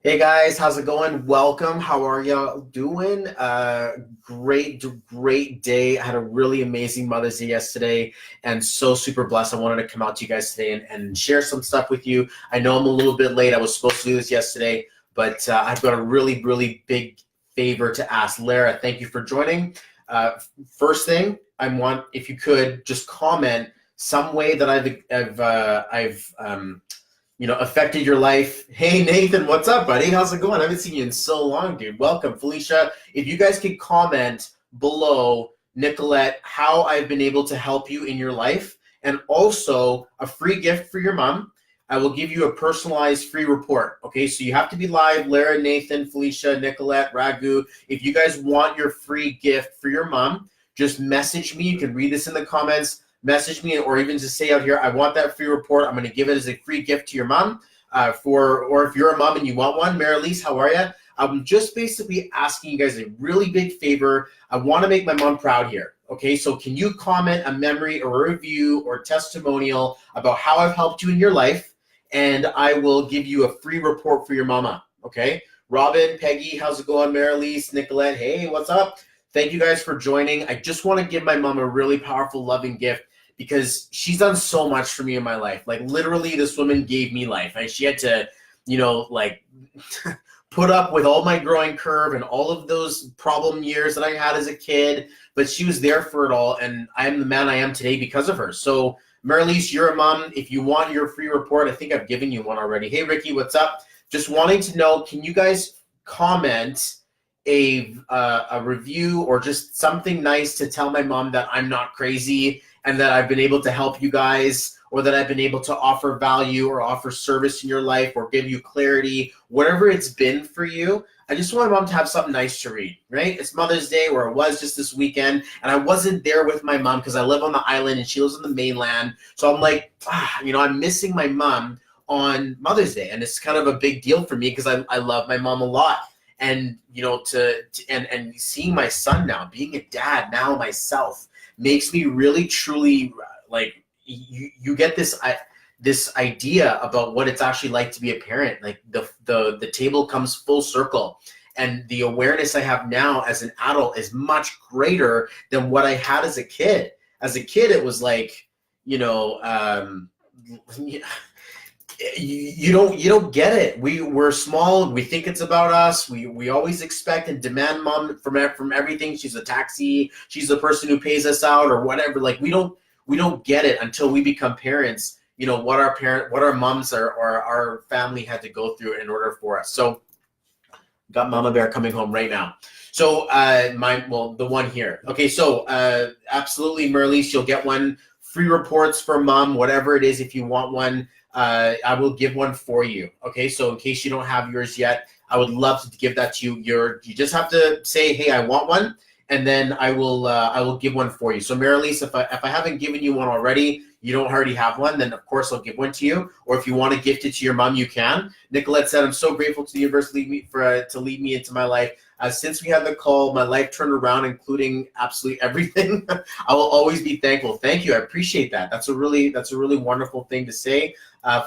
Hey guys, how's it going? Welcome. How are y'all doing? Great day. I had a really amazing Mother's Day yesterday and so super blessed. I wanted to come out to you guys today and share some stuff with you. I know I'm a little bit late. I was supposed to do this yesterday, but I've got a really big favor to ask. Lara, thank you for joining. First thing, I want, if you could just comment some way that I've affected your life. Hey, Nathan, what's up, buddy? How's it going? I haven't seen you in so long, dude. Welcome. Felicia, if you guys could comment below, Nicolette, how I've been able to help you in your life, and also a free gift for your mom. I will give you a personalized free report. Okay, so you have to be live. Lara, Nathan, Felicia, Nicolette, Ragu. If you guys want your free gift for your mom, just message me. You can read this in the comments. Message me, or even just say out here, I want that free report. I'm going to give it as a free gift to your mom. Or if you're a mom and you want one, Marlise, how are you? I'm just basically asking you guys a really big favor. I want to make my mom proud here. Okay, so can you comment a memory or a review or testimonial about how I've helped you in your life, and I will give you a free report for your mama. Okay, Robin, Peggy, how's it going? Marlise, Nicolette, hey, what's up? Thank you guys for joining. I just want to give my mom a really powerful, loving gift, because she's done so much for me in my life. Like literally this woman gave me life. She had to, like put up with all my growing curve and all of those problem years that I had as a kid, but she was there for it all. And I am the man I am today because of her. So Marlise, you're a mom. If you want your free report, I think I've given you one already. Hey, Ricky, what's up? Just wanting to know, can you guys comment a review or just something nice to tell my mom that I'm not crazy and that I've been able to help you guys, or that I've been able to offer value or offer service in your life or give you clarity, whatever it's been for you. I just want my mom to have something nice to read, right? It's Mother's Day, or it was just this weekend, and I wasn't there with my mom because I live on the island and she lives on the mainland. So I'm like, I'm missing my mom on Mother's Day, and it's kind of a big deal for me because I love my mom a lot. And and seeing my son now, being a dad now myself, makes me really truly like you get this idea about what it's actually like to be a parent. Like the table comes full circle, and the awareness I have now as an adult is much greater than what I had as a kid. As a kid, it was like, you don't get it. We're small. We think it's about us. We always expect and demand mom from everything. She's a taxi. She's the person who pays us out or whatever. Like we don't get it until we become parents. What our moms or our family had to go through in order for us. So got Mama Bear coming home right now. So the one here. Okay, so absolutely, Marlise, you'll get one. Free reports for mom, whatever it is. If you want one, I will give one for you. Okay, so in case you don't have yours yet, I would love to give that to you. You just have to say, hey, I want one, and then I will give one for you. So Marlise, if I haven't given you one already, you don't already have one, then of course I'll give one to you. Or if you want to gift it to your mom, you can. Nicolette said, I'm so grateful to the universe to lead me into my life. Since we had the call, my life turned around, including absolutely everything. I will always be thankful. Thank you. I appreciate that. That's a really wonderful thing to say.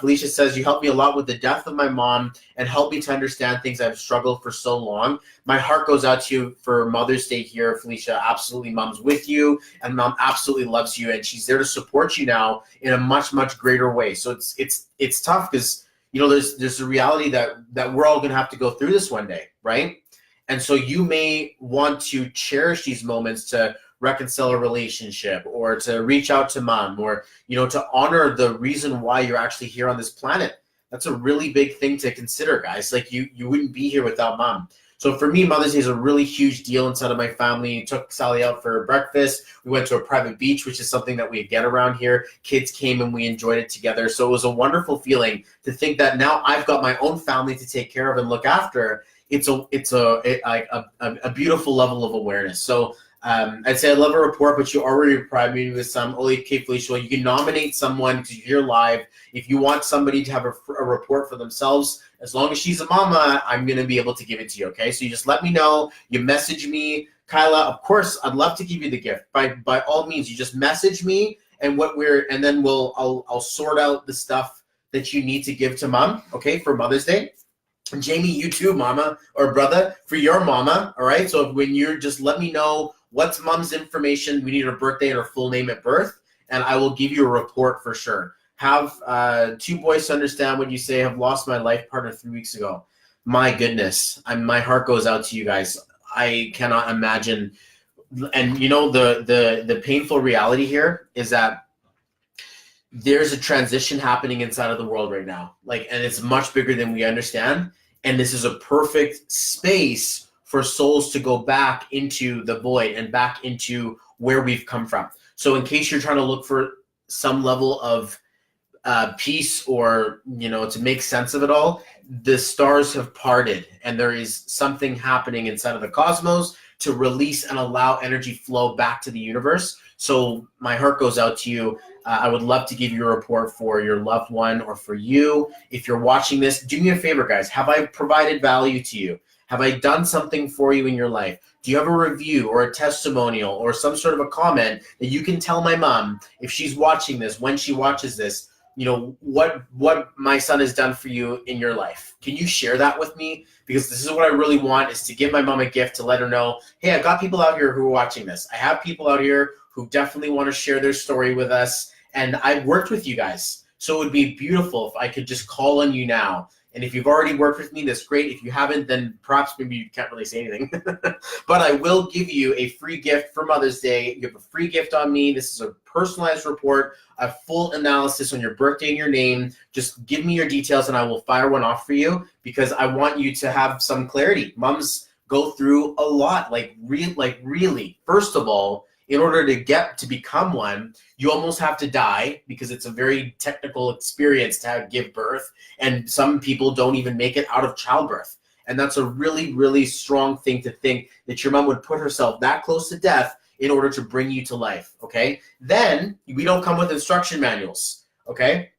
Felicia says, you helped me a lot with the death of my mom and helped me to understand things I've struggled for so long. My heart goes out to you for Mother's Day here, Felicia. Absolutely, mom's with you, and mom absolutely loves you, and she's there to support you now in a much greater way. So it's tough because there's a reality that we're all gonna have to go through this one day, right? And so you may want to cherish these moments to reconcile a relationship, or to reach out to mom, or to honor the reason why you're actually here on this planet. That's a really big thing to consider, guys. Like you wouldn't be here without mom. So for me, Mother's Day is a really huge deal inside of my family. Took Sally out for breakfast. We went to a private beach, which is something that we get around here. Kids came and we enjoyed it together. So it was a wonderful feeling to think that now I've got my own family to take care of and look after. It's a beautiful level of awareness. So I'd say I love a report, but you already replied me with some. Okay, Felicia, you can nominate someone because you're here live. If you want somebody to have a report for themselves, as long as she's a mama, I'm going to be able to give it to you, okay? So you just let me know. You message me. Kyla, of course, I'd love to give you the gift. By all means, you just message me, and then I'll sort out the stuff that you need to give to mom, okay, for Mother's Day. Jamie, you too, mama or brother, for your mama. All right. So when you're just let me know what's mom's information. We need her birthday and her full name at birth, and I will give you a report for sure. Have two boys to understand what you say. Have lost my life partner 3 weeks ago. My goodness, my heart goes out to you guys. I cannot imagine. And you know the painful reality here is that there's a transition happening inside of the world right now, and it's much bigger than we understand, and this is a perfect space for souls to go back into the void and back into where we've come from. So in case you're trying to look for some level of peace or to make sense of it all, the stars have parted and there is something happening inside of the cosmos to release and allow energy flow back to the universe. So my heart goes out to you. I would love to give you a report for your loved one or for you. If you're watching this, do me a favor, guys. Have I provided value to you? Have I done something for you in your life? Do you have a review or a testimonial or some sort of a comment that you can tell my mom if she's watching this, when she watches this, what my son has done for you in your life? Can you share that with me? Because this is what I really want, is to give my mom a gift to let her know, hey, I've got people out here who are watching this. I have people out here who definitely want to share their story with us. And I've worked with you guys. So it would be beautiful if I could just call on you now. And if you've already worked with me, that's great. If you haven't, then perhaps maybe you can't really say anything. But I will give you a free gift for Mother's Day. You have a free gift on me. This is a personalized report, a full analysis on your birthday and your name. Just give me your details and I will fire one off for you, because I want you to have some clarity. Moms go through a lot, really. First of all, in order to become one, you almost have to die, because it's a very technical experience to give birth. And some people don't even make it out of childbirth. And that's a really, really strong thing to think, that your mom would put herself that close to death in order to bring you to life, okay? Then we don't come with instruction manuals, okay?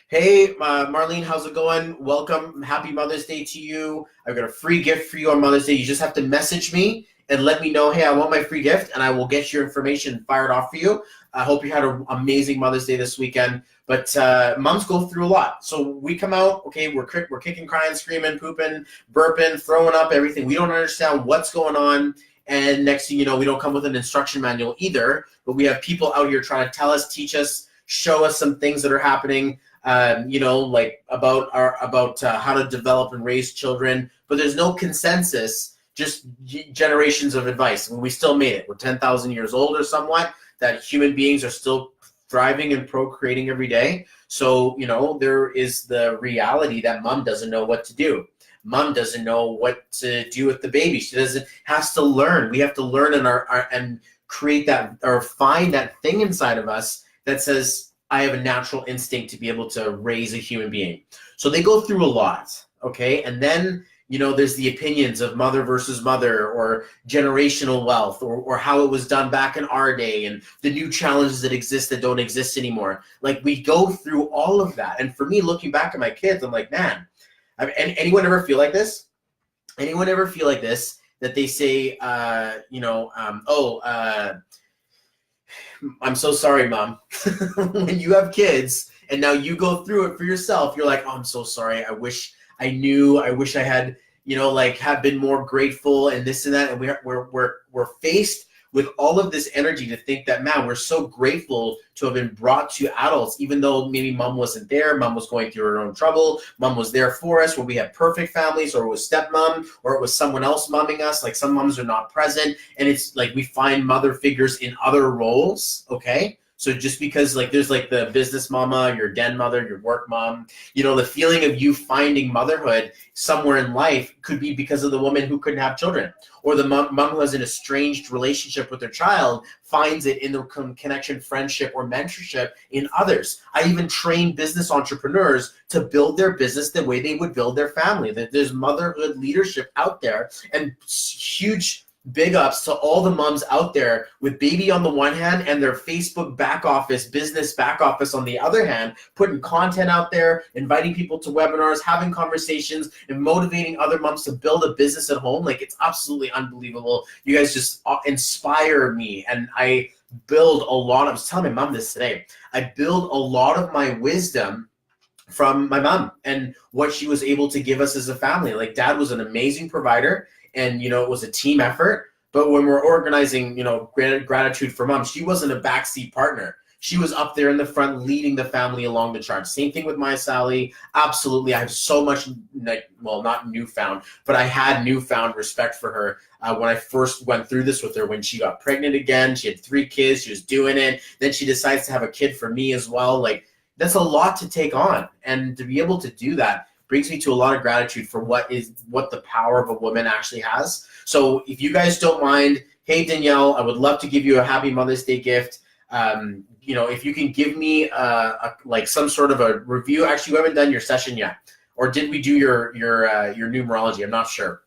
Hey, Marlene, how's it going? Welcome. Happy Mother's Day to you. I've got a free gift for you on Mother's Day. You just have to message me and let me know, hey, I want my free gift, and I will get your information fired off for you. I hope you had an amazing Mother's Day this weekend. But moms go through a lot. So we come out, okay, we're kicking, crying, screaming, pooping, burping, throwing up, everything. We don't understand what's going on. And next thing you know, we don't come with an instruction manual either. But we have people out here trying to tell us, teach us, show us some things that are happening, about how to develop and raise children. But there's no consensus, just generations of advice. And we still made it. We're 10,000 years old or somewhat, that human beings are still thriving and procreating every day. So, there is the reality that mom doesn't know what to do. Mom doesn't know what to do with the baby. She has to learn. We have to learn and create that, or find that thing inside of us that says, I have a natural instinct to be able to raise a human being. So they go through a lot, okay? And then, there's the opinions of mother versus mother, or generational wealth, or how it was done back in our day, and the new challenges that exist that don't exist anymore. We go through all of that. And for me, looking back at my kids, I'm like, man, anyone ever feel like this? Anyone ever feel like this, that they say, I'm so sorry, Mom. When you have kids and now you go through it for yourself, you're like, oh, I'm so sorry. I wish I knew. I wish I had, have been more grateful and this and that. And we're faced with all of this energy to think that, man, we're so grateful to have been brought to adults, even though maybe mom wasn't there, mom was going through her own trouble, mom was there for us, where we had perfect families, or it was stepmom, or it was someone else momming us. Some moms are not present, and it's we find mother figures in other roles, okay? So just because there's the business mama, your den mother, your work mom, the feeling of you finding motherhood somewhere in life could be because of the woman who couldn't have children, or the mom who has an estranged relationship with their child finds it in the connection, friendship, or mentorship in others. I even train business entrepreneurs to build their business the way they would build their family. There's motherhood leadership out there, and huge big ups to all the moms out there with baby on the one hand and their Facebook back office, business back office on the other hand, putting content out there, inviting people to webinars, having conversations, and motivating other moms to build a business at home. It's absolutely unbelievable. You guys just inspire me. And I build a lot. I was telling my mom this today. I build a lot of my wisdom from my mom and what she was able to give us as a family. Like dad was an amazing provider, and you know, it was a team effort. But when we're organizing, you know, gratitude for mom, she wasn't a backseat partner. She was up there in the front leading the family along the charge. Same thing with my Sally. Absolutely. I have so much, well, not newfound, but I had newfound respect for her when I first went through this with her. When she got pregnant again, she had 3 kids. She was doing it. Then she decides to have a kid for me as well. Like, that's a lot to take on. And to be able to do that brings me to a lot of gratitude for what the power of a woman actually has. So if you guys don't mind, hey, Danielle, I would love to give you a happy Mother's Day gift. You know, if you can give me like some sort of a review. Actually, we haven't done your session yet, or did we do your numerology? I'm not sure.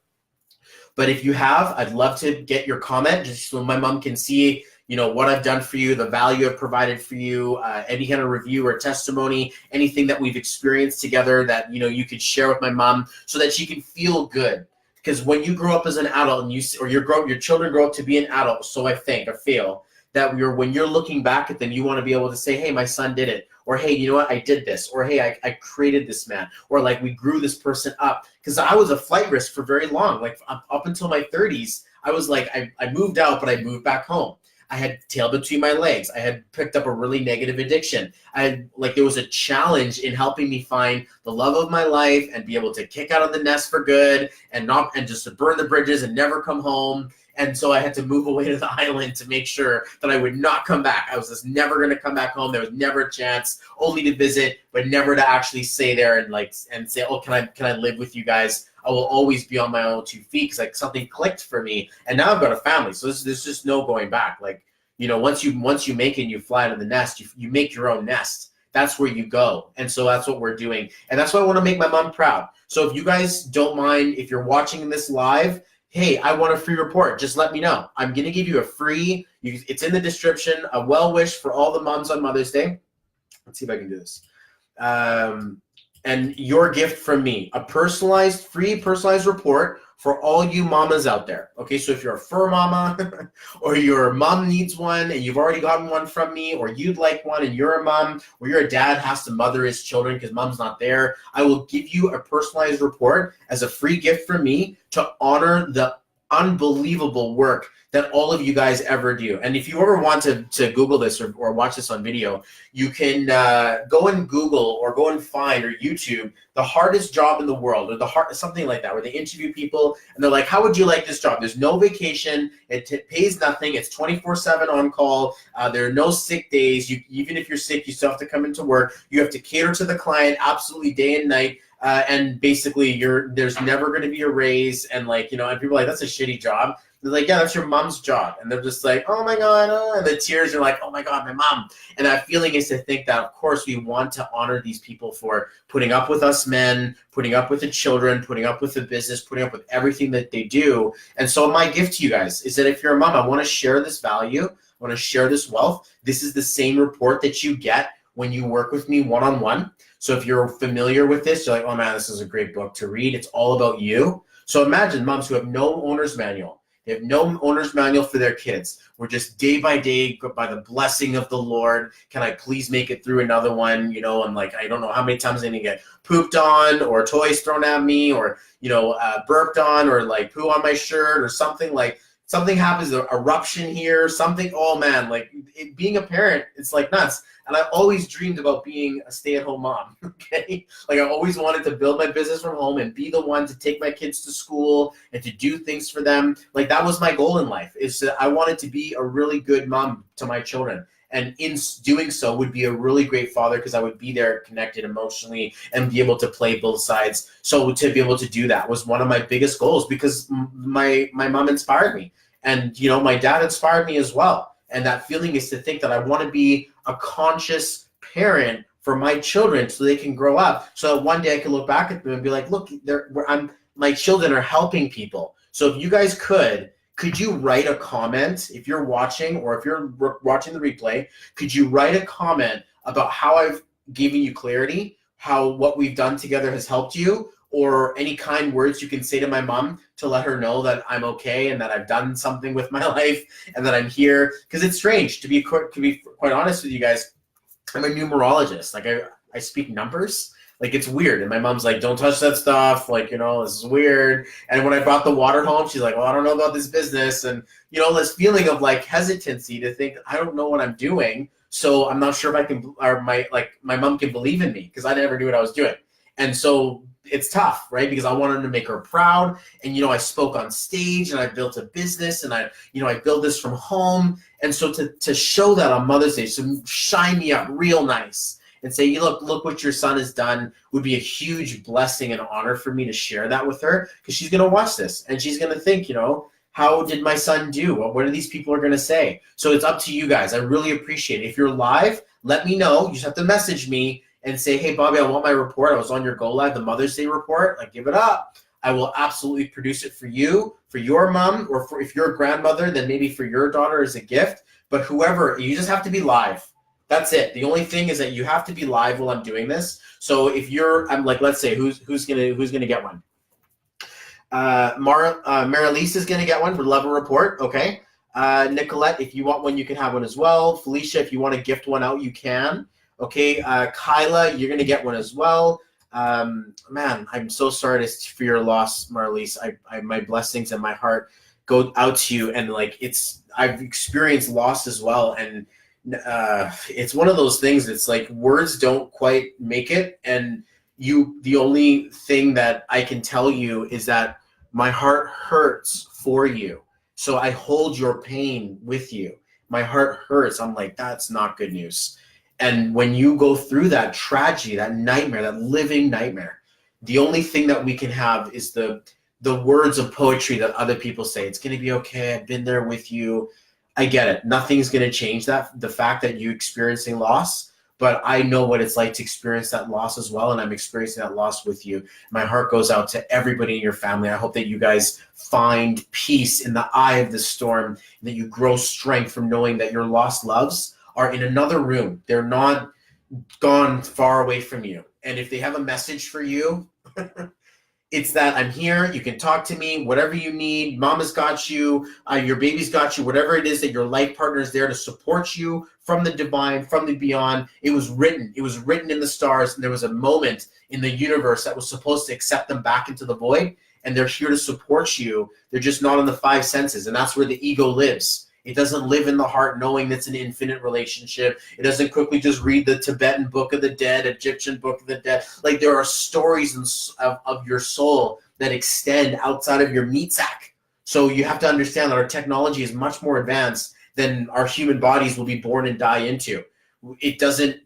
But if you have, I'd love to get your comment just so my mom can see, you know, what I've done for you, the value I've provided for you, any kind of review or testimony, anything that we've experienced together that, you know, you could share with my mom so that she can feel good. Because when you grow up as an adult and your children grow up to be an adult, so I think, or feel, that when you're looking back at them, you want to be able to say, hey, my son did it. Or, hey, you know what, I did this. Or, hey, I created this man. Or, like, we grew this person up. Because I was a flight risk for very long. Like, up until my 30s, I was like, I moved out, but I moved back home. I had tail between my legs. I had picked up a really negative addiction. There was a challenge in helping me find the love of my life and be able to kick out of the nest for good and just to burn the bridges and never come home. And so I had to move away to the island to make sure that I would not come back. I was just never going to come back home. There was never a chance, only to visit, but never to actually stay there and say, oh, can I live with you guys? I will always be on my own 2 feet, because like something clicked for me. And now I've got a family, so there's just no going back. Like, you know, once you make it and you fly out of the nest, you make your own nest. That's where you go. And so that's what we're doing. And that's why I want to make my mom proud. So if you guys don't mind, if you're watching this live, hey, I want a free report. Just let me know. I'm going to give you a free, it's in the description, a well wish for all the moms on Mother's Day. Let's see if I can do this. And your gift from me, a free personalized report for all you mamas out there. Okay, so if you're a fur mama or your mom needs one and you've already gotten one from me, or you'd like one and you're a mom, or you're a dad has to mother his children because mom's not there, I will give you a personalized report as a free gift from me to honor the unbelievable work that all of you guys ever do. And if you ever want to Google this or watch this on video, you can go and Google or go and find, or YouTube, the hardest job in the world, or something like that, where they interview people and they're like, how would you like this job? There's no vacation, it pays nothing, it's 24/7 on call, there are no sick days, even if you're sick, you still have to come into work, you have to cater to the client absolutely day and night, and basically there's never going to be a raise, and like, you know, and people are like, that's a shitty job. They're like, yeah, that's your mom's job. And they're just like, oh my God, and the tears are like, oh my God, my mom. And that feeling is to think that, of course, we want to honor these people for putting up with us men, putting up with the children, putting up with the business, putting up with everything that they do. And so my gift to you guys is that if you're a mom, I want to share this value, I want to share this wealth. This is the same report that you get when you work with me one-on-one. So if you're familiar with this, you're like, oh man, this is a great book to read. It's all about you. So imagine moms who have no owner's manual. They have no owner's manual for their kids. We're just day by day, by the blessing of the Lord, can I please make it through another one? You know, and like, I don't know how many times I'm going to get pooped on, or toys thrown at me, or, you know, burped on, or like poo on my shirt, or something happens, an eruption here, something, oh man, like being a parent, it's like nuts. And I always dreamed about being a stay-at-home mom, okay? Like I always wanted to build my business from home and be the one to take my kids to school and to do things for them. Like that was my goal in life, is that I wanted to be a really good mom to my children. And in doing so would be a really great father, because I would be there connected emotionally and be able to play both sides. So to be able to do that was one of my biggest goals, because my mom inspired me. And, you know, my dad inspired me as well. And that feeling is to think that I want to be a conscious parent for my children so they can grow up. So that one day I can look back at them and be like, look, my children are helping people. So if you guys could you write a comment if you're watching, or if you're watching the replay, could you write a comment about how I've given you clarity, how what we've done together has helped you, or any kind words you can say to my mom to let her know that I'm okay and that I've done something with my life and that I'm here. Because it's strange, to be quite honest with you guys, I'm a numerologist. Like I speak numbers. Like, it's weird. And my mom's like, don't touch that stuff. Like, you know, this is weird. And when I brought the water home, she's like, well, I don't know about this business. And, you know, this feeling of like hesitancy to think, I don't know what I'm doing. So I'm not sure if I can, or my mom can believe in me because I never knew what I was doing. And so it's tough, right? Because I wanted to make her proud. And, you know, I spoke on stage and I built a business and I built this from home. And so to show that on Mother's Day, so shine me up real nice and say, look what your son has done would be a huge blessing and honor for me to share that with her, because she's going to watch this and she's going to think, you know, how did my son do? What are these people are going to say? So it's up to you guys. I really appreciate it. If you're live, let me know. You just have to message me and say, hey, Bobby, I want my report. I was on your Go Live, the Mother's Day report. Like, give it up. I will absolutely produce it for you, for your mom, or for if you're a grandmother, then maybe for your daughter as a gift. But whoever, you just have to be live. That's it. The only thing is that you have to be live while I'm doing this. So if I'm like, let's say who's gonna get one? Marlise is gonna get one. Would love a report. Okay. Nicolette, if you want one, you can have one as well. Felicia, if you want to gift one out, you can. Okay. Kyla, you're gonna get one as well. Man, I'm so sorry for your loss, Marlise. My blessings and my heart go out to you. And like, I've experienced loss as well, and it's one of those things that's like words don't quite make it, and the only thing that I can tell you is that my heart hurts for you, so I hold your pain with you. My heart hurts. I'm like, that's not good news. And when you go through that tragedy, that nightmare, that living nightmare, the only thing that we can have is the words of poetry that other people say. It's going to be okay. I've been there with you. I get it. Nothing's going to change that, the fact that you're experiencing loss, but I know what it's like to experience that loss as well, and I'm experiencing that loss with you. My heart goes out to everybody in your family. I hope that you guys find peace in the eye of the storm, and that you grow strength from knowing that your lost loves are in another room. They're not gone far away from you. And if they have a message for you, it's that I'm here. You can talk to me, whatever you need. Mama's got you. Your baby's got you. Whatever it is that your life partner is there to support you from the divine, from the beyond. It was written. It was written in the stars, and there was a moment in the universe that was supposed to accept them back into the void, and they're here to support you. They're just not in the five senses, and that's where the ego lives. It doesn't live in the heart knowing that's an infinite relationship. It doesn't quickly just read the Tibetan Book of the Dead, Egyptian Book of the Dead. Like, there are stories of your soul that extend outside of your meat sack. So you have to understand that our technology is much more advanced than our human bodies will be born and die into. It doesn't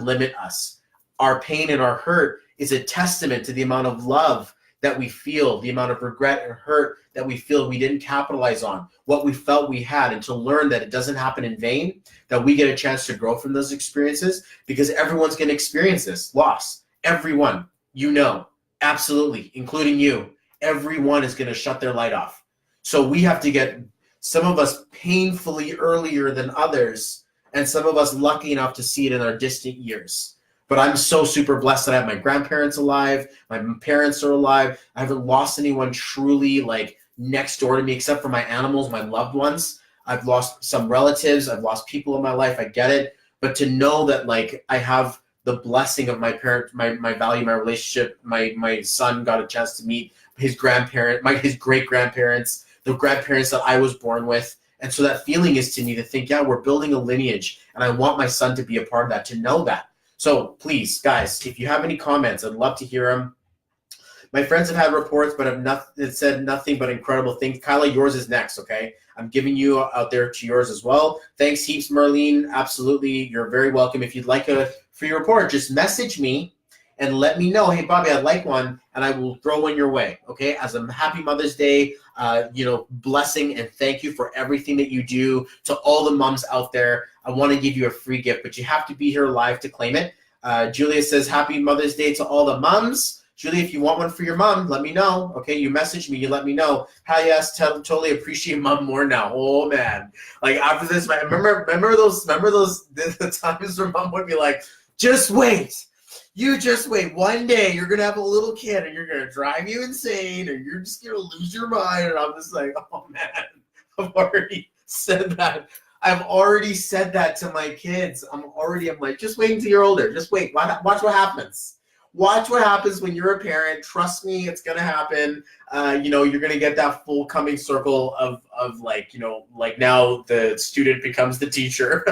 limit us. Our pain and our hurt is a testament to the amount of love that we feel, the amount of regret and hurt that we feel we didn't capitalize on, what we felt we had, and to learn that it doesn't happen in vain, that we get a chance to grow from those experiences, because everyone's going to experience this loss. Everyone, you know, absolutely, including you. Everyone is going to shut their light off. So we have to get, some of us painfully earlier than others, and some of us lucky enough to see it in our distant years. But I'm so super blessed that I have my grandparents alive. My parents are alive. I haven't lost anyone truly like next door to me, except for my animals, my loved ones. I've lost some relatives. I've lost people in my life. I get it. But to know that like I have the blessing of my parent, my value, my relationship, my son got a chance to meet his grandparent, his great grandparents, the grandparents that I was born with. And so that feeling is to me to think, yeah, we're building a lineage, and I want my son to be a part of that, to know that. So please, guys, if you have any comments, I'd love to hear them. My friends have had reports, but it said nothing but incredible things. Kyla, yours is next, okay? I'm giving you out there to yours as well. Thanks heaps, Marlene. Absolutely, you're very welcome. If you'd like a free report, just message me and let me know, hey, Bobby, I'd like one, and I will throw one your way, okay? As a happy Mother's Day, blessing, and thank you for everything that you do. To all the moms out there, I want to give you a free gift, but you have to be here live to claim it. Julia says, happy Mother's Day to all the moms. Julia, if you want one for your mom, let me know. Okay, you message me, you let me know. Hi, yes, totally appreciate mom more now. Oh man, like after this, remember those the times where mom would be like, just wait. You just wait. One day you're going to have a little kid and you're going to drive you insane, and you're just going to lose your mind. And I'm just like, oh man, I've already said that. I've already said that to my kids. I'm like, just wait until you're older. Just wait. Watch what happens. Watch what happens when you're a parent. Trust me, it's gonna happen. You're gonna get that full coming circle of like, like now the student becomes the teacher.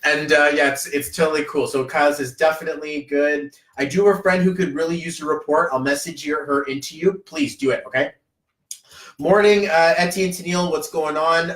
And yeah, it's totally cool. So Kyle says definitely good. I do have a friend who could really use a report. I'll message her into you. Please do it, okay? Morning, Etty and Tennille, what's going on?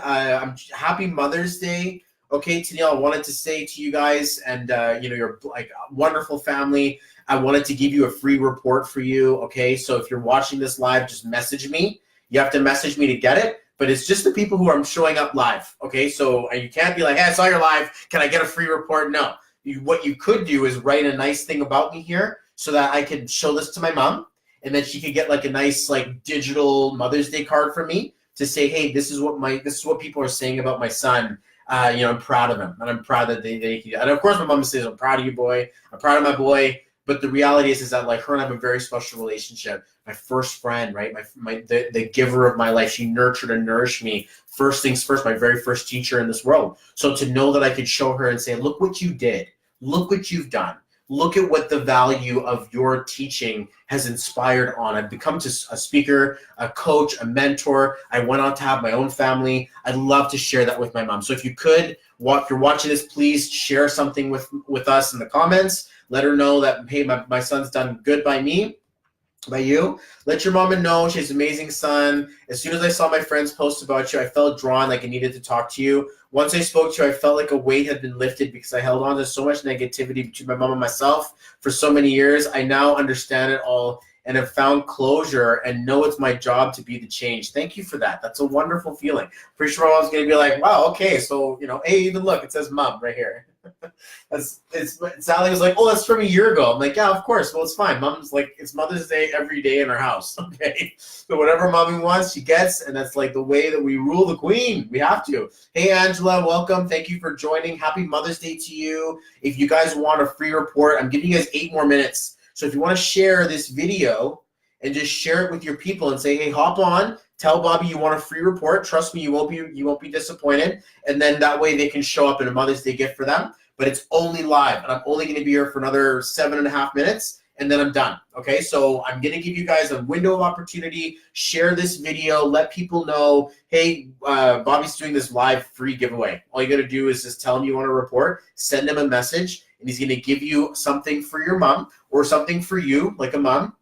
Happy Mother's Day. Okay, Tennille, I wanted to say to you guys, and you're like a wonderful family. I wanted to give you a free report for you. Okay, so if you're watching this live, just message me. You have to message me to get it, but it's just the people who are showing up live. Okay, so you can't be like, hey, I saw your live. Can I get a free report? No. What you could do is write a nice thing about me here so that I can show this to my mom. And then she could get like a nice like digital Mother's Day card from me to say, hey, this is what people are saying about my son. I'm proud of him, and I'm proud that they and of course my mom says, I'm proud of you, boy. I'm proud of my boy. But the reality is that like her and I have a very special relationship. My first friend, right? The giver of my life. She nurtured and nourished me. First things first, my very first teacher in this world. So to know that I could show her and say, look what you did. Look what you've done. Look at what the value of your teaching has inspired on. I've become just a speaker, a coach, a mentor. I went on to have my own family. I'd love to share that with my mom. So if you could, if you're watching this, please share something with us in the comments. Let her know that, hey, my son's done good by me, by you. Let your mama know she has an amazing son. As soon as I saw my friends post about you, I felt drawn like I needed to talk to you. Once I spoke to you, I felt like a weight had been lifted because I held on to so much negativity between my mom and myself for so many years. I now understand it all and have found closure and know it's my job to be the change. Thank you for that. That's a wonderful feeling. Pretty sure my mom's going to be like, wow, okay, so, hey, even look, it says mom right here. Sally was like, oh, that's from a year ago. I'm like, yeah, of course. Well, it's fine. Mom's like, it's Mother's Day every day in our house. Okay. So whatever mommy wants, she gets. And that's like the way that we rule the queen. We have to. Hey, Angela, welcome. Thank you for joining. Happy Mother's Day to you. If you guys want a free report, I'm giving you guys 8 more minutes. So if you want to share this video and just share it with your people and say, hey, hop on. Tell Bobby you want a free report. Trust me, you won't be disappointed. And then that way they can show up in a Mother's Day gift for them. But it's only live, and I'm only going to be here for another 7.5 minutes, and then I'm done. Okay, so I'm going to give you guys a window of opportunity. Share this video. Let people know, hey, Bobby's doing this live free giveaway. All you got to do is just tell him you want a report, send him a message, and he's going to give you something for your mom or something for you, like a mom,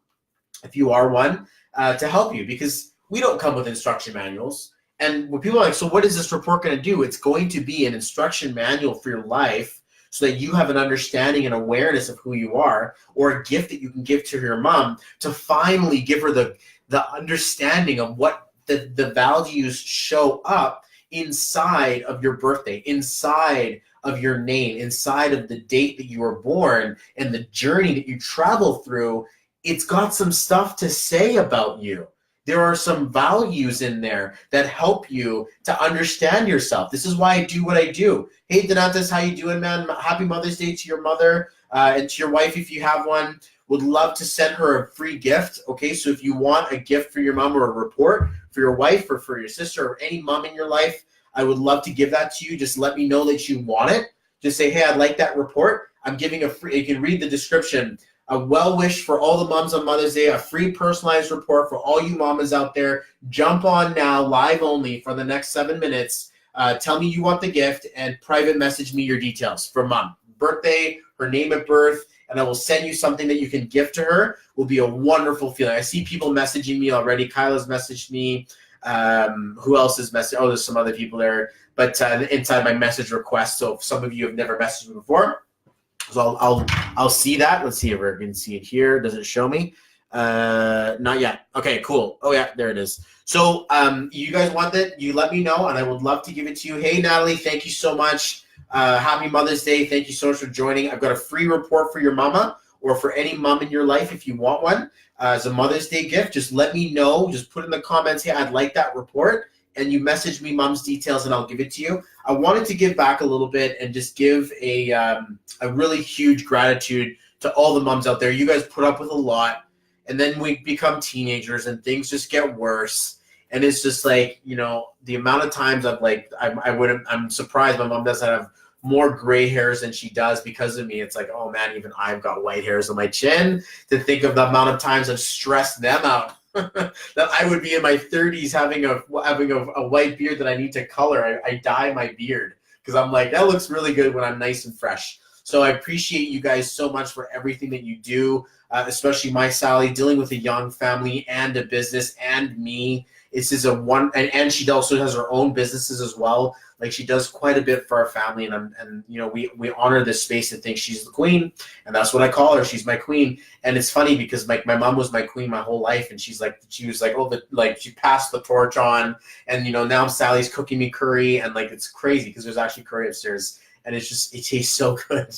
if you are one, to help you, because we don't come with instruction manuals. And when people are like, so what is this report going to do? It's going to be an instruction manual for your life so that you have an understanding and awareness of who you are, or a gift that you can give to your mom to finally give her the understanding of what the values show up inside of your birthday, inside of your name, inside of the date that you were born and the journey that you travel through. It's got some stuff to say about you. There are some values in there that help you to understand yourself. This is why I do what I do. Hey, Donatas, how you doing, man? Happy Mother's Day to your mother and to your wife if you have one. Would love to send her a free gift. Okay, so if you want a gift for your mom or a report for your wife or for your sister or any mom in your life, I would love to give that to you. Just let me know that you want it. Just say, hey, I'd like that report. I'm giving a free, you can read the description. A well wish for all the moms on Mother's Day, a free personalized report for all you mamas out there. Jump on now, live only for the next 7 minutes. Tell me you want the gift and private message me your details for mom. Birthday, her name at birth, and I will send you something that you can gift to her. Will be a wonderful feeling. I see people messaging me already. Kyla's messaged me. Who else is messaging? Oh, there's some other people there. But inside my message request, so if some of you have never messaged me before, so I'll see that. Let's see if we can see it here. Does it show me? Not yet. Okay, cool. Oh yeah, there it is. So you guys want that? You let me know, and I would love to give it to you. Hey Natalie, thank you so much. Happy Mother's Day. Thank you so much for joining. I've got a free report for your mama or for any mom in your life if you want one as a Mother's Day gift. Just let me know. Just put in the comments, hey, I'd like that report. And you message me mom's details and I'll give it to you. I wanted to give back a little bit and just give a really huge gratitude to all the moms out there. You guys put up with a lot, and then we become teenagers and things just get worse. And it's just like, the amount of times I'm surprised my mom doesn't have more gray hairs than she does because of me. It's like, oh man, even I've got white hairs on my chin. To think of the amount of times I've stressed them out. That I would be in my 30s having a white beard that I need to color. I dye my beard because I'm like, that looks really good when I'm nice and fresh. So I appreciate you guys so much for everything that you do, especially my Sally, dealing with a young family and a business and me. This is and she also has her own businesses as well. Like she does quite a bit for our family, and you know, we honor this space and think she's the queen, and that's what I call her. She's my queen. And it's funny because my mom was my queen my whole life, and she was like, oh, she passed the torch on, and you know, now Sally's cooking me curry, and like it's crazy because there's actually curry upstairs, and it tastes so good,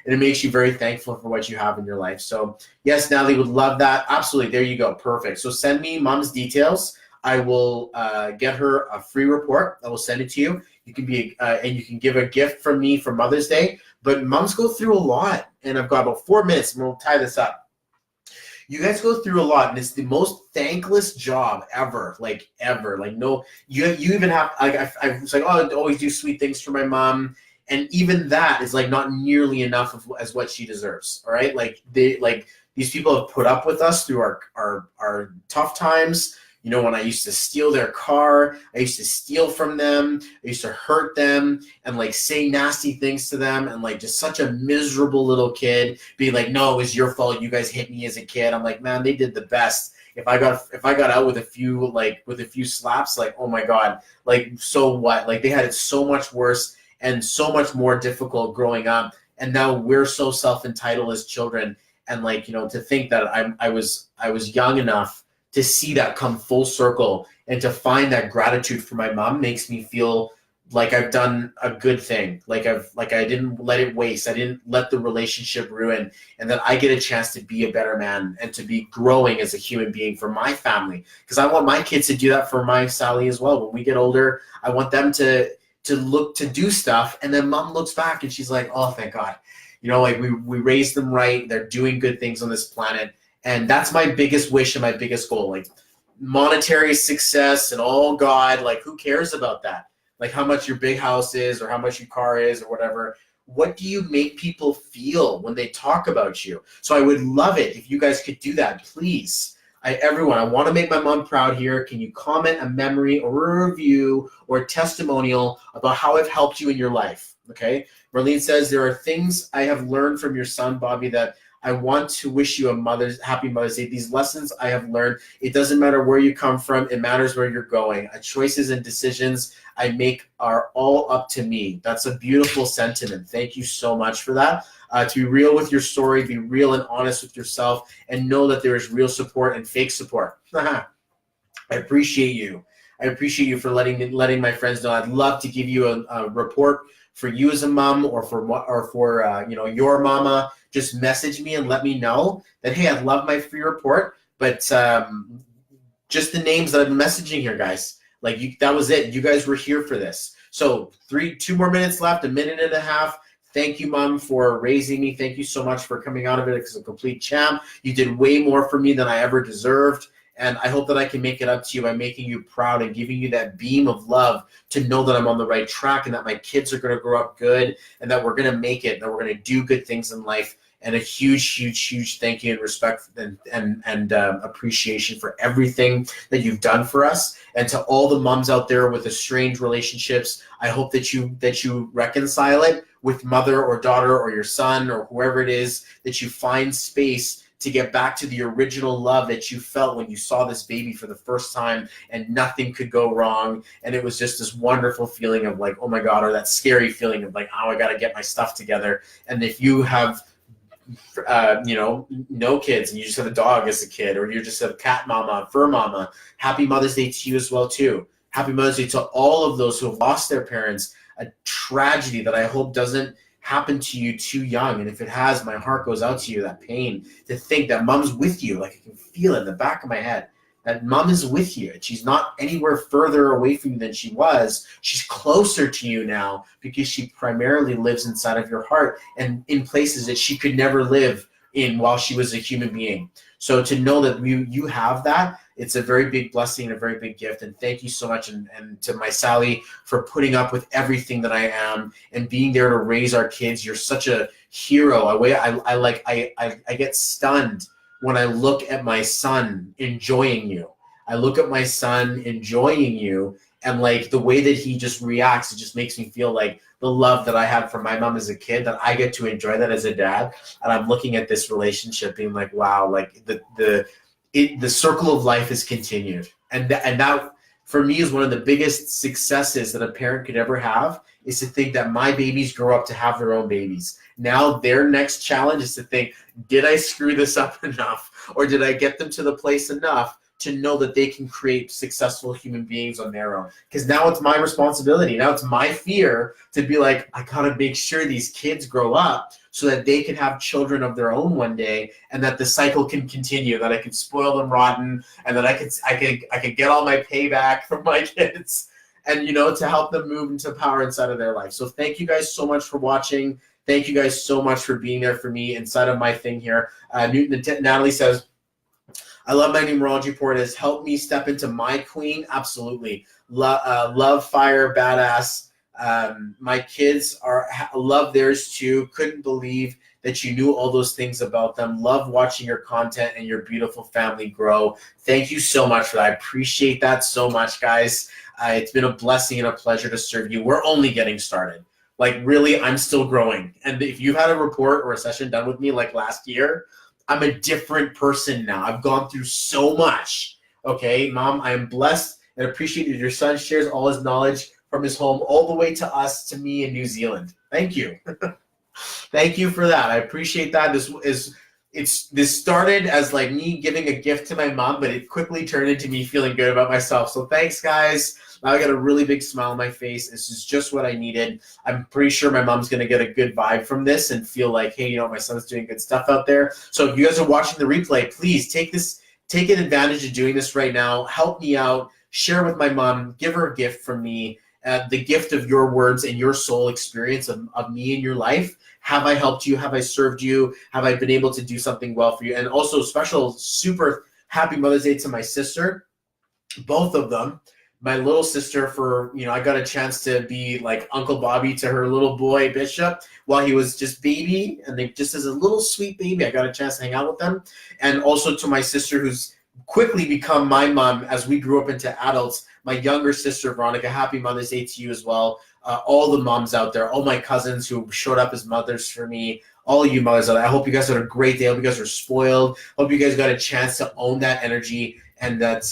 and it makes you very thankful for what you have in your life. So yes, Natalie would love that. Absolutely, there you go, perfect. So send me mom's details. I will get her a free report. I will send it to you. You can and you can give a gift from me for Mother's Day. But moms go through a lot, and I've got about 4 minutes, and we'll tie this up. You guys go through a lot, and it's the most thankless job ever. Like no, you even have I was like, oh, I always do sweet things for my mom, and even that is like not nearly enough as what she deserves. All right, these people have put up with us through our tough times. You know, when I used to steal their car, I used to steal from them, I used to hurt them and like say nasty things to them, and like just such a miserable little kid being like, no, it was your fault, you guys hit me as a kid. I'm like, man, they did the best. If I got out with a few slaps, like, oh my God, like, so what? Like, they had it so much worse and so much more difficult growing up, and now we're so self-entitled as children. And like, you know, to think that I was young enough to see that come full circle and to find that gratitude for my mom makes me feel like I've done a good thing. Like I didn't let it waste. I didn't let the relationship ruin, and that I get a chance to be a better man and to be growing as a human being for my family. Because I want my kids to do that for my Sally as well. When we get older, I want them to look to do stuff, and then mom looks back and she's like, oh, thank God. You know, like we raised them right. They're doing good things on this planet. And that's my biggest wish and my biggest goal. Like monetary success and oh God, like who cares about that? Like how much your big house is or how much your car is or whatever. What do you make people feel when they talk about you? So I would love it if you guys could do that, please. Everyone, I want to make my mom proud here. Can you comment a memory or a review or a testimonial about how I've helped you in your life? Okay. Marlise says, there are things I have learned from your son, Bobby, that I want to wish you a happy Mother's Day. These lessons I have learned, it doesn't matter where you come from, it matters where you're going. Choices and decisions I make are all up to me. That's a beautiful sentiment. Thank you so much for that. To be real with your story, be real and honest with yourself, and know that there is real support and fake support. I appreciate you. I appreciate you for letting my friends know. I'd love to give you a report for you as a mom or for you know, your mama. Just message me and let me know that, hey, I'd love my free report, but just the names that I'm messaging here, guys. Like that was it. You guys were here for this. So 2 more minutes left, a minute and a half. Thank you, Mom, for raising me. Thank you so much for coming out of it as a complete champ. You did way more for me than I ever deserved. And I hope that I can make it up to you by making you proud and giving you that beam of love to know that I'm on the right track and that my kids are going to grow up good and that we're going to make it, that we're going to do good things in life. And a huge, huge, huge thank you and respect and appreciation for everything that you've done for us. And to all the moms out there with estranged relationships, I hope that you reconcile it with mother or daughter or your son or whoever it is, that you find space to get back to the original love that you felt when you saw this baby for the first time and nothing could go wrong. And it was just this wonderful feeling of like, oh my God, or that scary feeling of like, oh, I got to get my stuff together. And if you have, you know, no kids and you just have a dog as a kid, or you're just a cat mama, fur mama, happy Mother's Day to you as well too. Happy Mother's Day to all of those who have lost their parents, a tragedy that I hope doesn't happen to you too young. And if it has, my heart goes out to you, that pain, to think that mom's with you. Like I can feel it in the back of my head, that mom is with you. And she's not anywhere further away from you than she was. She's closer to you now because she primarily lives inside of your heart and in places that she could never live in while she was a human being. So to know that you have that It's a very big blessing and a very big gift. And thank you so much. And to my Sally for putting up with everything that I am and being there to raise our kids. You're such a hero. I get stunned when I look at my son enjoying you. I look at my son enjoying you, and like the way that he just reacts, it just makes me feel like the love that I had from my mom as a kid, that I get to enjoy that as a dad. And I'm looking at this relationship being like, wow, like the circle of life is continued. And that for me is one of the biggest successes that a parent could ever have, is to think that my babies grow up to have their own babies. Now their next challenge is to think, did I screw this up enough? Or did I get them to the place enough to know that they can create successful human beings on their own? Because now it's my responsibility. Now it's my fear to be like, I gotta make sure these kids grow up so that they can have children of their own one day, and that the cycle can continue, that I can spoil them rotten, and that I could get all my payback from my kids, and to help them move into power inside of their life. So thank you guys so much for watching. Thank you guys so much for being there for me inside of my thing here. Natalie says, I love my numerology report. It has helped me step into my queen. Absolutely. Love, fire, badass. My kids love theirs too. Couldn't believe that you knew all those things about them. Love watching your content and your beautiful family grow. Thank you so much for that. I appreciate that so much, guys. It's been a blessing and a pleasure to serve you. We're only getting started. Like, really, I'm still growing. And if you've had a report or a session done with me like last year, I'm a different person now. I've gone through so much. Okay, Mom, I am blessed and appreciate that your son shares all his knowledge from his home all the way to us, to me in New Zealand. Thank you. Thank you for that. I appreciate that. This started as like me giving a gift to my mom, but it quickly turned into me feeling good about myself. So thanks, guys. Now I got a really big smile on my face. This is just what I needed. I'm pretty sure my mom's going to get a good vibe from this and feel like, hey, my son's doing good stuff out there. So if you guys are watching the replay, please take an advantage of doing this right now. Help me out. Share with my mom. Give her a gift from me. The gift of your words and your soul experience of me in your life. Have I helped you? Have I served you? Have I been able to do something well for you? And also special, super happy Mother's Day to my sister, both of them. My little sister I got a chance to be like Uncle Bobby to her little boy, Bishop, while he was just baby. And they just as a little sweet baby, I got a chance to hang out with them. And also to my sister, who's quickly become my mom as we grew up into adults, my younger sister, Veronica. Happy Mother's Day to you as well. All the moms out there, all my cousins who showed up as mothers for me, all you mothers out there. I hope you guys had a great day. I hope you guys are spoiled. Hope you guys got a chance to own that energy, and that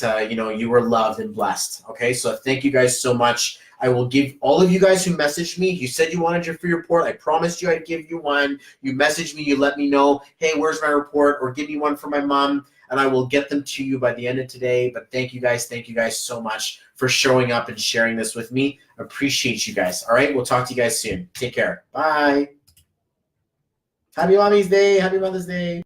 you were loved and blessed. Okay, so thank you guys so much. I will give all of you guys who messaged me. You said you wanted your free report. I promised you I'd give you one. You messaged me. You let me know, hey, where's my report? Or give me one for my mom, and I will get them to you by the end of today. But thank you guys so much for showing up and sharing this with me. Appreciate you guys. All right, we'll talk to you guys soon. Take care. Bye. Happy Mommy's Day. Happy Mother's Day.